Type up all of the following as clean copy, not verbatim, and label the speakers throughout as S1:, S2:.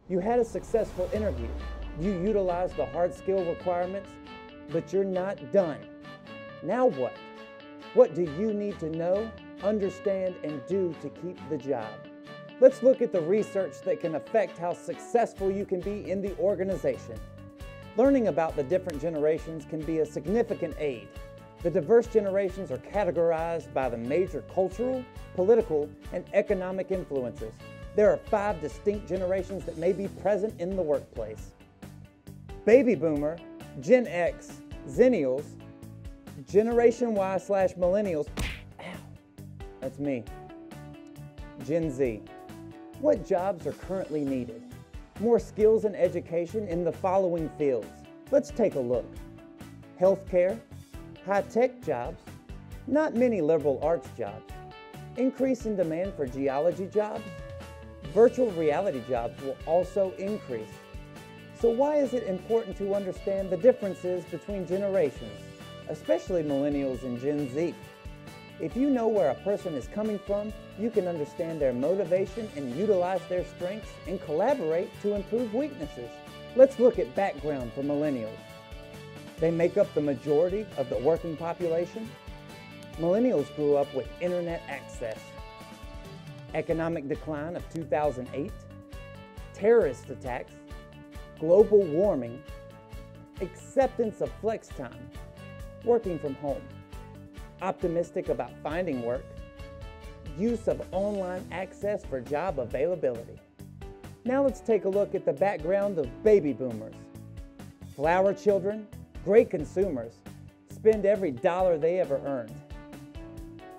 S1: You had a successful interview. You utilized the hard skill requirements, but you're not done. Now what? What do you need to know, understand, and do to keep the job? Let's look at the research that can affect how successful you can be in the organization. Learning about the different generations can be a significant aid. The diverse generations are categorized by the major cultural, political, and economic influences. There are 5 distinct generations that may be present in the workplace. Baby Boomer, Gen X, Zennials, Generation Y/Millennials, that's me, Gen Z. What jobs are currently needed? More skills and education in the following fields. Let's take a look. Healthcare, high-tech jobs, not many liberal arts jobs, increase in demand for geology jobs, virtual reality jobs will also increase. So why is it important to understand the differences between generations, especially millennials and Gen Z? If you know where a person is coming from, you can understand their motivation and utilize their strengths and collaborate to improve weaknesses. Let's look at background for millennials. They make up the majority of the working population. Millennials grew up with internet access. Economic decline of 2008, terrorist attacks, global warming, acceptance of flex time, working from home, optimistic about finding work, use of online access for job availability. Now let's take a look at the background of baby boomers. Flower children, great consumers, spend every dollar they ever earned.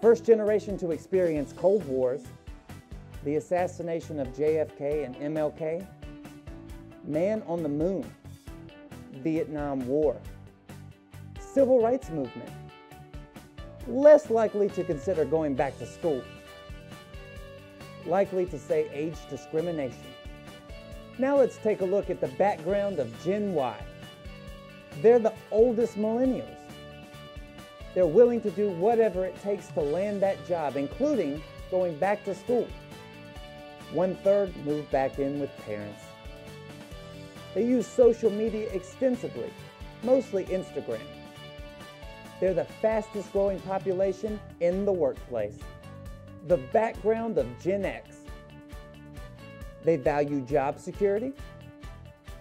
S1: First generation to experience Cold Wars, the assassination of JFK and MLK, man on the moon, Vietnam War, civil rights movement, less likely to consider going back to school, likely to say age discrimination. Now let's take a look at the background of Gen Y. They're the oldest millennials. They're willing to do whatever it takes to land that job, including going back to school. 1/3 move back in with parents. They use social media extensively, mostly Instagram. They're the fastest growing population in the workplace. The background of Gen X. They value job security,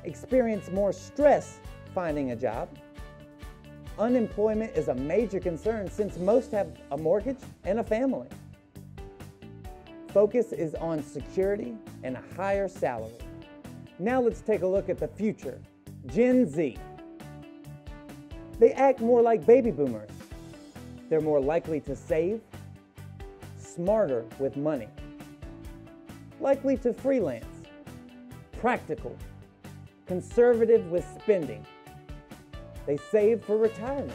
S1: experience more stress finding a job. Unemployment is a major concern since most have a mortgage and a family. Focus is on security and a higher salary. Now let's take a look at the future, Gen Z. They act more like baby boomers. They're more likely to save, smarter with money, likely to freelance, practical, conservative with spending. They save for retirement,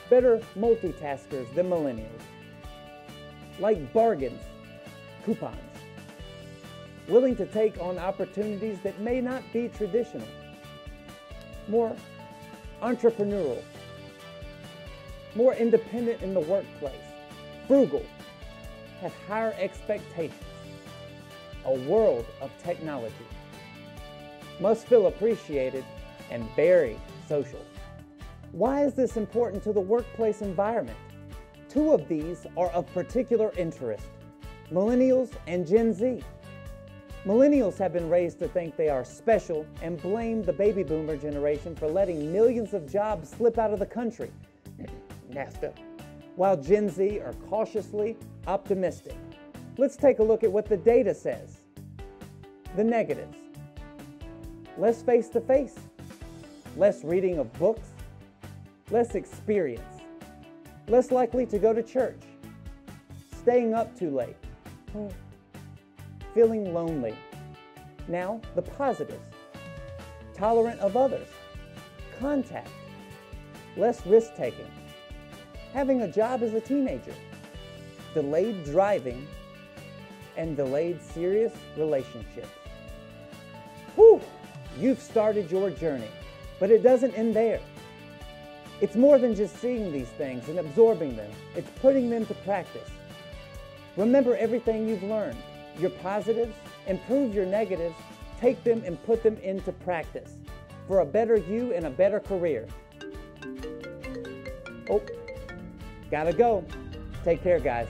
S1: better multitaskers than millennials, like bargains, coupons, willing to take on opportunities that may not be traditional, more entrepreneurial, more independent in the workplace, frugal, have higher expectations, a world of technology, must feel appreciated and very social. Why is this important to the workplace environment? 2 of these are of particular interest, millennials and Gen Z. Millennials have been raised to think they are special and blame the baby boomer generation for letting millions of jobs slip out of the country, NAFTA, while Gen Z are cautiously optimistic. Let's take a look at what the data says. The negatives: less face-to-face, less reading of books, less experience, less likely to go to church, staying up too late, feeling lonely. Now, the positives: tolerant of others, contact, less risk-taking, having a job as a teenager, delayed driving, and delayed serious relationships. Whew! You've started your journey, but it doesn't end there. It's more than just seeing these things and absorbing them. It's putting them to practice. Remember everything you've learned, your positives, improve your negatives, take them and put them into practice for a better you and a better career. Oh, gotta go. Take care, guys.